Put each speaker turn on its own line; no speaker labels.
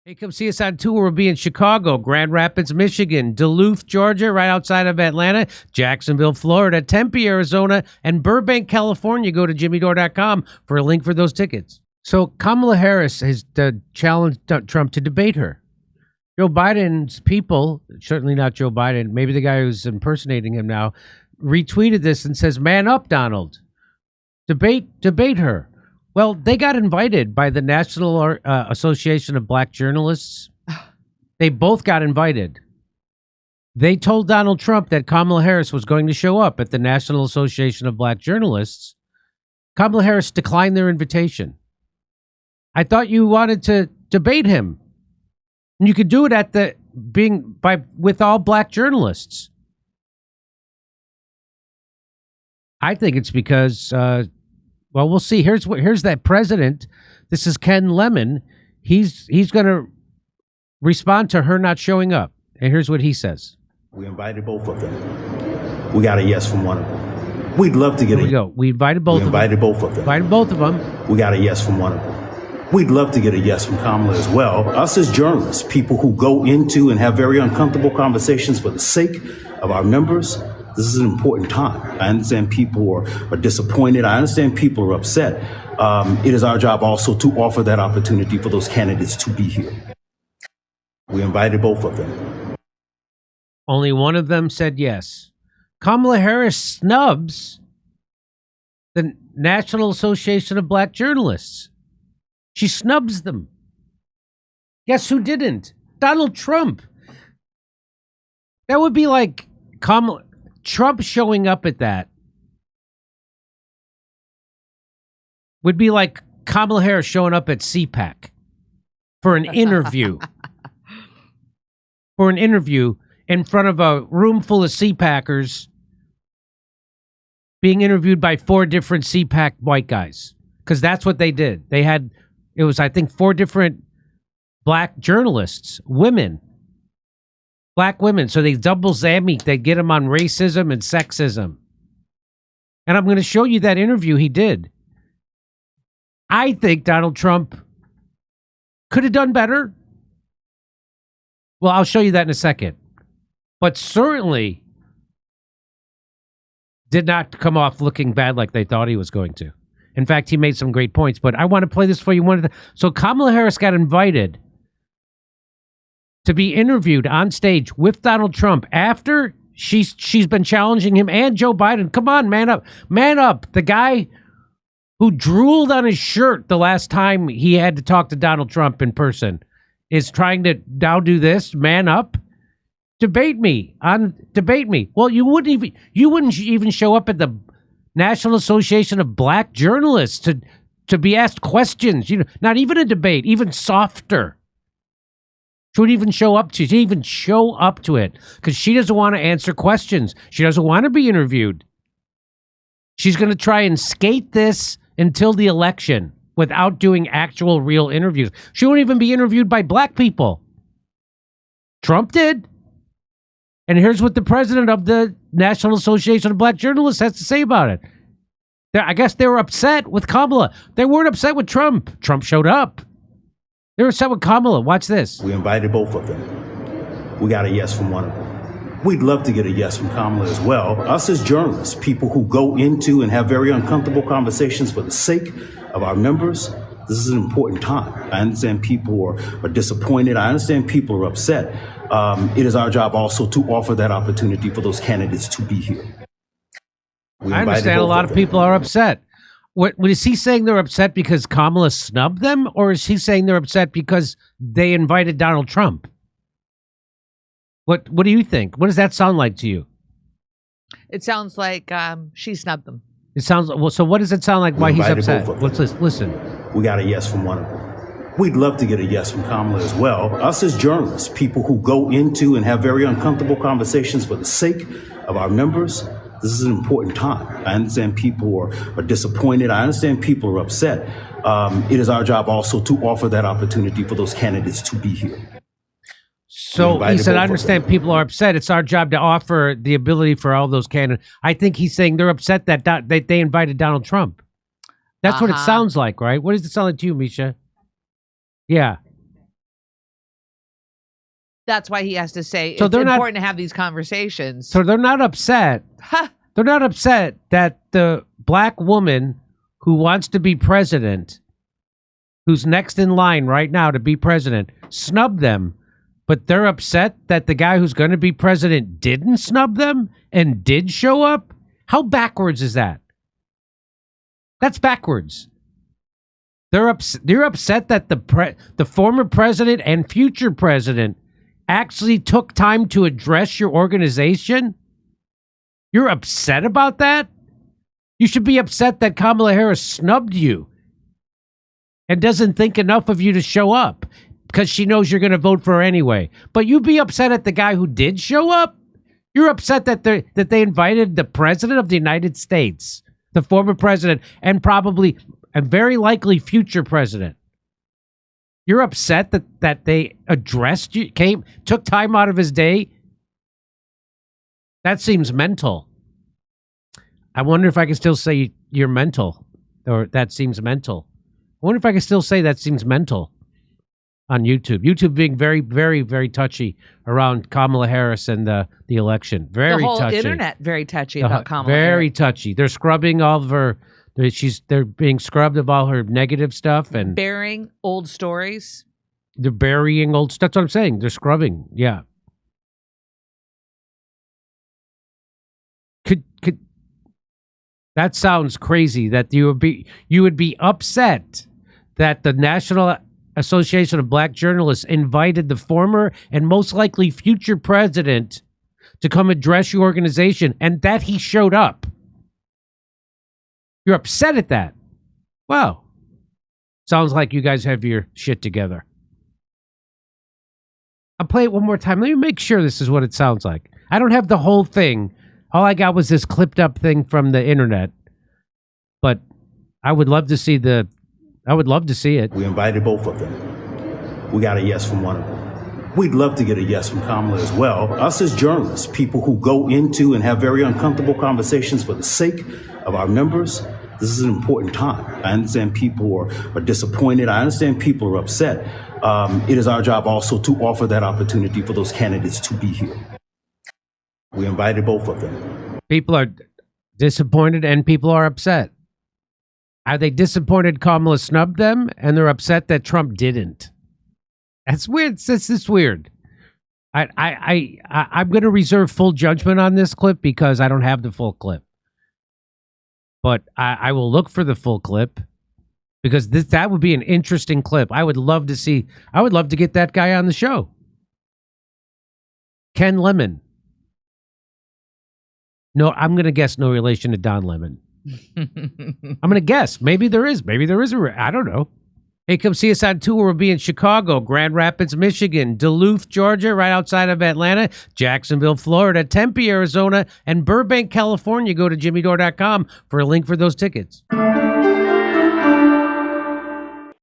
Hey, come see us on tour. We'll be in Chicago, Grand Rapids, Michigan, Duluth, Georgia, right outside of Atlanta, Jacksonville, Florida, Tempe, Arizona, and Burbank, California. Go to jimmydore.com for a link for those tickets. So Kamala Harris has challenged Trump to debate her. Joe Biden's people, certainly not Joe Biden, maybe the guy who's impersonating him now, retweeted this and says, "Man up, Donald. Debate her." Well, they got invited by the National Association of Black Journalists. They both got invited. They told Donald Trump that Kamala Harris was going to show up at the National Association of Black Journalists. Kamala Harris declined their invitation. I thought you wanted to debate him. And you could do it with all black journalists. I think it's because well, we'll see. Here's that president. This is Ken Lemon. He's going to respond to her not showing up. And here's what he says.
We invited both of them. We got a yes from one of them. We'd love to get
Here we go. We invited both of them.
Invited both of them.
Invited both of them.
We got a yes from one of them. We'd love to get a yes from Kamala as well. Us as journalists, people who go into and have very uncomfortable conversations for the sake of our members, this is an important time. I understand people are disappointed. I understand people are upset. It is our job also to offer that opportunity for those candidates to be here. We invited both of them.
Only one of them said yes. Kamala Harris snubs the National Association of Black Journalists. She snubs them. Guess who didn't? Donald Trump. That would be like Trump showing up at that would be like Kamala Harris showing up at CPAC for an interview. For an interview in front of a room full of CPACers being interviewed by 4 different CPAC white guys. Because that's what they did. It was, I think, 4 different black journalists, women. Black women, so they double zammy. They get him on racism and sexism. And I'm going to show you that interview he did. I think Donald Trump could have done better. Well, I'll show you that in a second. But certainly did not come off looking bad like they thought he was going to. In fact, he made some great points. But I want to play this for you. So Kamala Harris got invited to be interviewed on stage with Donald Trump after she's been challenging him and Joe Biden. Come on, man up. Man up. The guy who drooled on his shirt the last time he had to talk to Donald Trump in person is trying to now do this. Man up. Debate me. Well, you wouldn't even show up at the National Association of Black Journalists to be asked questions. Not even a debate, even softer. She wouldn't even show up to it. She didn't even show up to it because she doesn't want to answer questions. She doesn't want to be interviewed. She's going to try and skate this until the election without doing actual real interviews. She won't even be interviewed by black people. Trump did. And here's what the president of the National Association of Black Journalists has to say about it. I guess they were upset with Kamala. They weren't upset with Trump. Trump showed up. They were upset with Kamala. Watch this.
We invited both of them. We got a yes from one of them. We'd love to get a yes from Kamala as well. Us as journalists, people who go into and have very uncomfortable conversations for the sake of our members, this is an important time. I understand people are disappointed. I understand people are upset. It is our job also to offer that opportunity for those candidates to be here.
I understand a lot of people are upset. What is he saying? They're upset because Kamala snubbed them, or is he saying they're upset because they invited Donald Trump? What do you think? What does that sound like to you?
It sounds like she snubbed them.
It sounds well. So what does it sound like? Why he's upset? Let's listen.
We got a yes from one of them. We'd love to get a yes from Kamala as well. Us as journalists, people who go into and have very uncomfortable conversations for the sake of our members, this is an important time. I understand people are disappointed. I understand people are upset. It is our job also to offer that opportunity for those candidates to be here.
So he said, I understand people are upset. It's our job to offer the ability for all those candidates. I think he's saying they're upset that they invited Donald Trump. That's what it sounds like, right? What does it sound like to you, Misha? Yeah.
That's why he has to say
So
it's
they're not-
important to have these conversations.
So they're not upset.
Ha!
They're not upset that the black woman who wants to be president, who's next in line right now to be president, snubbed them. But they're upset that the guy who's going to be president didn't snub them and did show up? How backwards is that? That's backwards. They're upset that the former president and future president actually took time to address your organization? You're upset about that? You should be upset that Kamala Harris snubbed you and doesn't think enough of you to show up because she knows you're going to vote for her anyway. But you be upset at the guy who did show up? You're upset that they invited the president of the United States, the former president, and probably a very likely future president. You're upset that they addressed you, took time out of his day? That seems mental. I wonder if I can still say you're mental, or that seems mental. I wonder if I can still say that seems mental on YouTube. YouTube being very, very, very touchy around Kamala Harris and the election. Very
the whole
touchy.
internet very touchy about Kamala
Very
Harris.
touchy. They're scrubbing all of her. They're being scrubbed of all her negative stuff and
Bearing old stories.
they're burying old stuff. That's what I'm saying. They're scrubbing. Yeah. Could that sounds crazy that you would be upset that the National Association of Black Journalists invited the former and most likely future president to come address your organization and that he showed up. You're upset at that. Wow. Sounds like you guys have your shit together. I'll play it one more time. Let me make sure this is what it sounds like. I don't have the whole thing. All I got was this clipped up thing from the internet. But I would love to see it.
We invited both of them. We got a yes from one of them. We'd love to get a yes from Kamala as well. Us as journalists, people who go into and have very uncomfortable conversations for the sake of our members, this is an important time. I understand people are disappointed. I understand people are upset. It is our job also to offer that opportunity for those candidates to be here. We invited both of them.
People are disappointed and people are upset. Are they disappointed Kamala snubbed them and they're upset that Trump didn't? That's weird. It's weird. I'm going to reserve full judgment on this clip because I don't have the full clip. But I will look for the full clip because that would be an interesting clip. I would love to get that guy on the show. Ken Lemon. No, I'm going to guess no relation to Don Lemon. I'm going to guess. Maybe there is. I don't know. Hey, come see us on tour. We'll be in Chicago, Grand Rapids, Michigan, Duluth, Georgia, right outside of Atlanta, Jacksonville, Florida, Tempe, Arizona, and Burbank, California. Go to jimmydore.com for a link for those tickets.